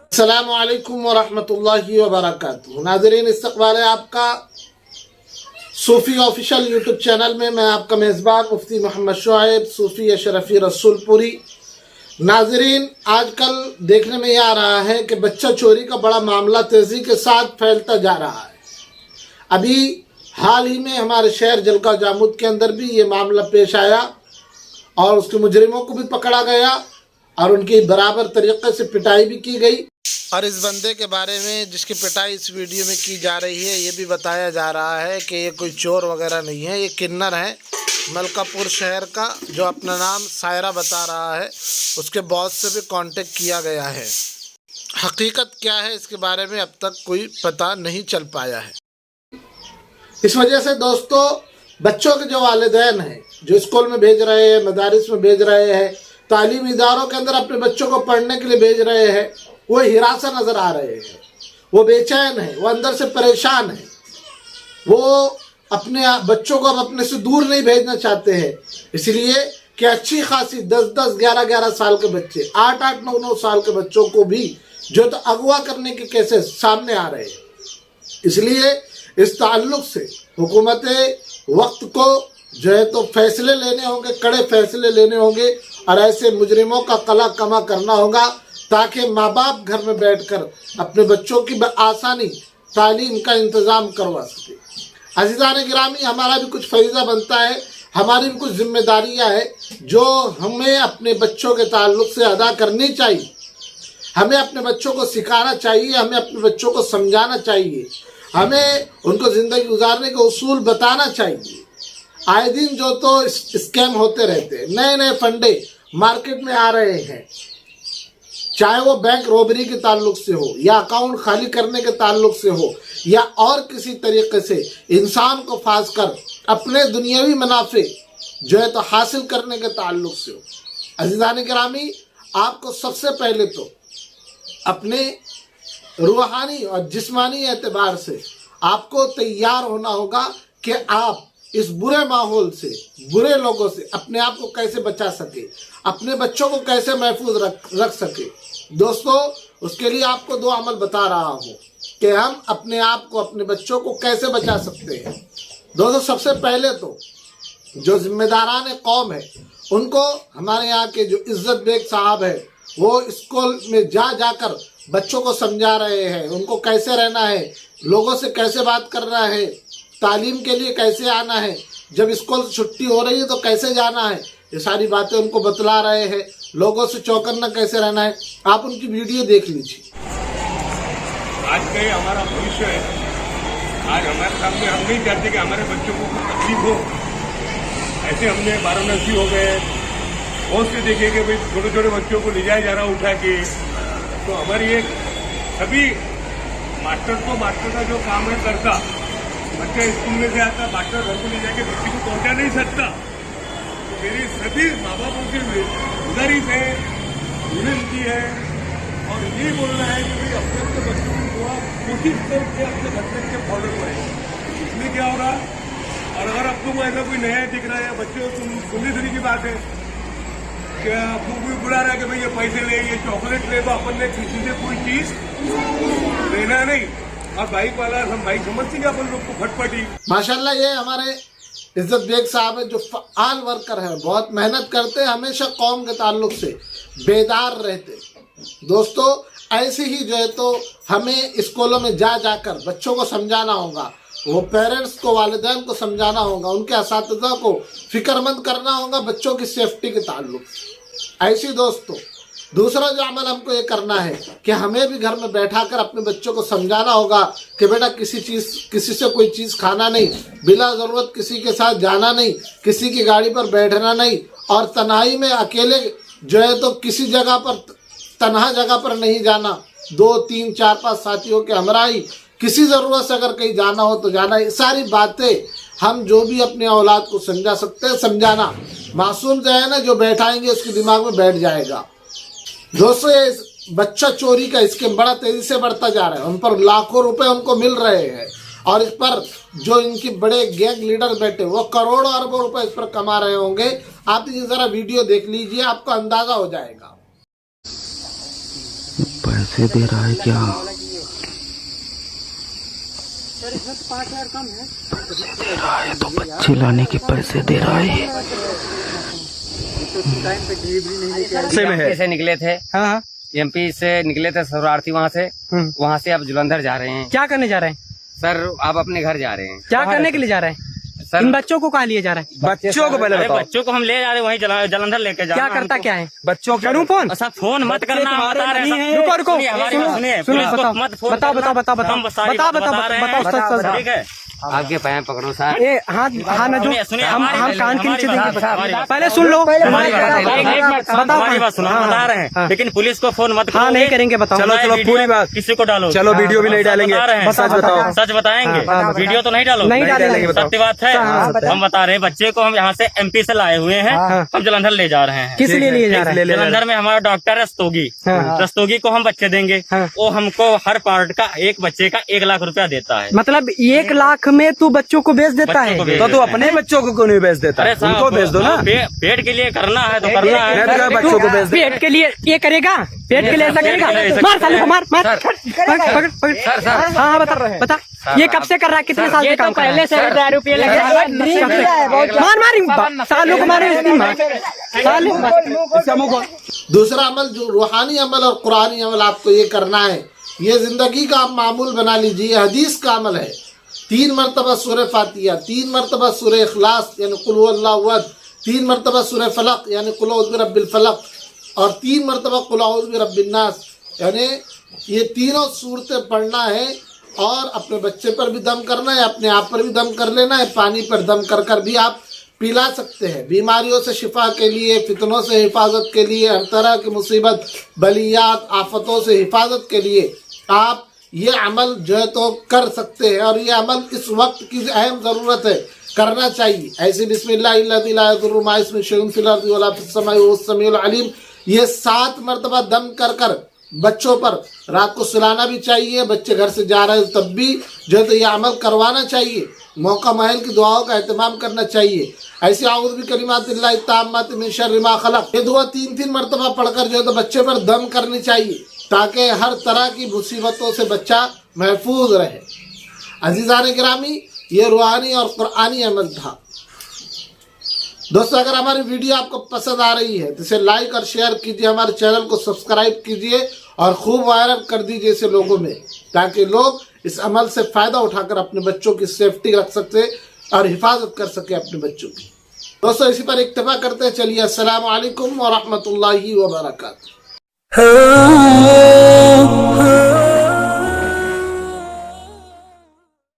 अस्सलामु अलैकुम वरहमतुल्लाहि वबरकातुहू। नाज़रीन, इस्तक़बाल है आपका सूफ़ी ऑफिशियल यूट्यूब चैनल में। मैं आपका मेज़बान मुफ्ती मोहम्मद शुआइब सूफ़ी अशरफी रसूलपुरी। नाज़रीन, आजकल देखने में यह आ रहा है कि बच्चा चोरी का बड़ा मामला तेज़ी के साथ फैलता जा रहा है। अभी हाल ही में हमारे शहर जलगांव जामुद के अंदर भी ये मामला पेश आया और उसके मुजरिमों को भी पकड़ा गया और उनकी बराबर तरीक़े से पिटाई भी की गई। और इस बंदे के बारे में जिसकी पिटाई इस वीडियो में की जा रही है, ये भी बताया जा रहा है कि ये कोई चोर वगैरह नहीं है, ये किन्नर है मलकापुर शहर का, जो अपना नाम सायरा बता रहा है। उसके बॉस से भी कांटेक्ट किया गया है। हकीकत क्या है इसके बारे में अब तक कोई पता नहीं चल पाया है। इस वजह से दोस्तों, बच्चों के जो वालिदैन हैं, जो स्कूल में भेज रहे हैं, मदारिस में भेज रहे हैं, तालीमी इदारों के अंदर अपने बच्चों को पढ़ने के लिए भेज रहे हैं, वो हिरासा नज़र आ रहे हैं, वो बेचैन है, वो अंदर से परेशान है, वो अपने बच्चों को अब अपने से दूर नहीं भेजना चाहते हैं। इसलिए कि अच्छी खासी 10-10, 11-11 साल के बच्चे, 8-8, 9-9 साल के बच्चों को भी जो तो अगवा करने के केसेस सामने आ रहे हैं। इसलिए इस ताल्लुक से हुकूमत वक्त को जो है तो फैसले लेने होंगे, कड़े फैसले लेने होंगे और ऐसे मुजरिमों का कला कमा करना होगा, ताकि माँ बाप घर में बैठकर अपने बच्चों की आसानी तालीम का इंतज़ाम करवा सके। अज़ीज़ान गिरामी, हमारा भी कुछ फरीज़ा बनता है, हमारी भी कुछ जिम्मेदारियाँ हैं जो हमें अपने बच्चों के ताल्लुक से अदा करनी चाहिए। हमें अपने बच्चों को सिखाना चाहिए, हमें अपने बच्चों को समझाना चाहिए, हमें उनको ज़िंदगी गुजारने के उसूल बताना चाहिए। आए दिन जो तो स्कैम होते रहते हैं, नए नए फंडे मार्केट में आ रहे हैं, चाहे वो बैंक रॉबरी के ताल्लुक से हो या अकाउंट खाली करने के ताल्लुक से हो या और किसी तरीके से इंसान को फांस कर अपने दुनियावी मुनाफे जो है तो हासिल करने के ताल्लुक से हो। अज़ीज़ान गिरामी, आपको सबसे पहले तो अपने रूहानी और जिस्मानी एतबार से आपको तैयार होना होगा कि आप इस बुरे माहौल से, बुरे लोगों से अपने आप को कैसे बचा सके, अपने बच्चों को कैसे महफूज रख सके। दोस्तों, उसके लिए आपको 2 अमल बता रहा हूँ कि हम अपने आप को, अपने बच्चों को कैसे बचा सकते हैं। दोस्तों, सबसे पहले तो जो जिम्मेदारान कौम है, उनको हमारे यहाँ के जो इज्जत बेग साहब है, वो स्कूल में जाकर बच्चों को समझा रहे हैं, उनको कैसे रहना है, लोगों से कैसे बात करना है, तालीम के लिए कैसे आना है, जब स्कूल से छुट्टी हो रही है तो कैसे जाना है, ये सारी बातें उनको बतला रहे हैं। लोगों से चौकन्ना कैसे रहना है, आप उनकी वीडियो देख लीजिए। आज का ये हमारा भविष्य है। आज हमारे सामने, हम नहीं चाहते कि हमारे बच्चों को तकलीफ हो। ऐसे हमने 12 हो गए, बहुत से देखे कि भाई छोटे छोटे बच्चों को ले जाया जा रहा उठा के। तो हमारी एक सभी मास्टर को, मास्टर का जो काम है करता, बच्चा स्कूल में से आता, मास्टर घर को ले जाके बच्चे को पहुंचा नहीं सकता। तो मेरी सभी माँ बापों से गुजारिश है, विनती है और यही बोलना है कि भाई अपने बच्चों को थोड़ा कोशिश करके अपने बच्चे के फॉलो करें। इसमें क्या होगा, और अगर अब तुम ऐसा कोई नया दिख रहा है बच्चों, तुम सुनी सुनी की बात है क्या कोई बुला रहा है कि भाई ये पैसे ले, ये चॉकलेट ले, तो अपन ने किसी से कोई चीज लेना नहीं। और बाइक वाला हम बाइक समझते हैं अपन लोग को फटफटी। माशाल्लाह, ये हमारे इज्जत बेग साहब है जो फ़आल वर्कर है, बहुत मेहनत करते हैं, हमेशा कौम के ताल्लुक से बेदार रहते। दोस्तों, ऐसे ही जो है तो हमें स्कूलों में जाकर बच्चों को समझाना होगा, वो पेरेंट्स को, वालिदैन को समझाना होगा, उनके असातिज़ा को फिक्रमंद करना होगा बच्चों की सेफ्टी के ताल्लुक से। ऐसी दोस्तों, दूसरा जो अमल हमको ये करना है कि हमें भी घर में बैठाकर अपने बच्चों को समझाना होगा कि बेटा किसी से कोई चीज़ खाना नहीं, बिला ज़रूरत किसी के साथ जाना नहीं, किसी की गाड़ी पर बैठना नहीं, और तन्हाई में अकेले जो है तो किसी जगह पर, तन्हा जगह पर नहीं जाना, 2, 3, 4, 5 साथियों के हमराही, किसी ज़रूरत से अगर कहीं जाना हो तो जाना। ये सारी बातें हम जो भी अपने औलाद को समझा सकते हैं, समझाना। मासूम जो है ना, जो बैठाएंगे उसके दिमाग में बैठ जाएगा। दोस्तों, ये बच्चा चोरी का स्कीम बड़ा तेजी से बढ़ता जा रहा है, उन पर लाखों रुपए उनको मिल रहे हैं और इस पर जो इनके बड़े गैंग लीडर बैठे वो करोड़ों अरबों रुपए इस पर कमा रहे होंगे। आप ये जरा वीडियो देख लीजिए, आपको अंदाजा हो जाएगा। पैसे दे रहा है क्या? दे रहा है तो बच्चे लाने के पैसे दे रहा है। से निकले थे। हाँ एमपी से निकले थे शरणार्थी, वहाँ से अब जुलंधर जा रहे हैं। क्या करने जा रहे हैं सर? आप अपने घर जा रहे हैं। क्या करने के लिए जा रहे हैं सर? इन बच्चों को कहाँ लिए जा रहे हैं? बच्चों को पहले बताओ। बच्चों को हम ले जा रहे हैं वहीं जलंधर लेके जा। क्या करता क्या है? बच्चों करूँ फोन? सर फोन मत करना, बता रहे हैं। रुको रुको, सुनिए, बताओ बताओ बताओ बताओ। ठीक है, आपके पैर पकड़ो सर। ए हाथ हाथ न जो हम कान के नीचे देंगे। पहले सुन लो, हमारी बात सुनो, बता रहे हैं। लेकिन पुलिस को फोन मत करो। हाँ नहीं करेंगे, बताओ। चलो चलो पूरी बात किसी को डालो। चलो वीडियो भी नहीं डालेंगे, सच बताओ। सच बताएंगे, वीडियो तो नहीं डालो। नहीं डालेंगे, सत्य बात है। हम बता रहे हैं, बच्चे को हम यहाँ से एमपी से लाए हुए हैं, हम जलंधर ले जा रहे हैं। किस लिए लिए जा रहे हैं? जलंधर में हमारा डॉक्टर रस्तोगी, रस्तोगी को हम बच्चे देंगे। वो हमको हर पार्ट का एक बच्चे का 1 लाख रुपया देता है। मतलब 1 लाख में तू बच्चों को बेच देता है? तो तू अपने बच्चों को क्यों नहीं बेच देता? अरे उनको बेच दो ना। पेट के लिए करना है तो करना है। बच्चों को बेच दे। पेट के लिए ये करेगा? पेट के लिए ऐसा करेगा? मार साले को, मार मार। पकड़ पकड़। हाँ बता ये कब से कर रहा है? कितने साल से काम कर रहा है? पहले से दारू पी मार मार सालों को मारे। दूसरा अमल जो रूहानी अमल और कुरानी अमल आपको ये करना है, ये जिंदगी का आप मामूल बना लीजिए। हदीस का अमल है। 3 मरतबा सूरह फातिहा, 3 मरतबा सूरह इखलास यानी कुल हुवल्लाहु अहद, 3 मरतबा सूरह फलक यानी कुल औज़ु बिरब्बिल फलक और 3 मरतबा कुल औज़ु बिरब्बिन नास, यानी ये तीनों सूरतें पढ़ना है। और अपने बच्चे पर भी दम करना है, अपने आप पर भी दम कर लेना है। पानी पर दम कर कर भी आप पिला सकते हैं। बीमारियों से शिफा के लिए, फितनों से हिफाजत के लिए, हर तरह की मुसीबत, बलियात, आफतों से हिफाजत के लिए आप ये अमल जो है तो कर सकते हैं। और ये अमल इस वक्त की अहम ज़रूरत है, करना चाहिए। ऐसे बिस्मिल्लाहिल्लज़ी ला यज़ुर्रु मा'a इस्मिही शै'उन फिल अर्ज़ि वला फिस समा'i वहुवस समीउल अलीम, ये 7 मरतबा दम कर कर बच्चों पर रात को सुलाना भी चाहिए। बच्चे घर से जा रहे हैं तब भी जो है तो ये अमल करवाना चाहिए। मौका महल की दुआओं का एहतमाम करना चाहिए। ऐसे आऊज़ु बिकलिमातिल्लाहि ताम्माति मिन शर्रि मा खलक़, ये दुआ 3-3 मरतबा पढ़कर जो है तो बच्चे पर दम करनी चाहिए, ताकि हर तरह की मुसीबतों से बच्चा महफूज रहे। अजीज़ान गिरामी, ये रूहानी और कुरानी अमल था। दोस्तों, अगर हमारी वीडियो आपको पसंद आ रही है तो इसे लाइक और शेयर कीजिए, हमारे चैनल को सब्सक्राइब कीजिए और खूब वायरल कर दीजिए इसे लोगों में, ताकि लोग इस अमल से फ़ायदा उठाकर अपने बच्चों की सेफ्टी रख सकते और हिफाजत कर सके अपने बच्चों की। दोस्तों, इसी पर इक्तफा करते हैं। चलिए, अस्सलामु अलैकुम व रहमतुल्लाहि व बरकातुहू।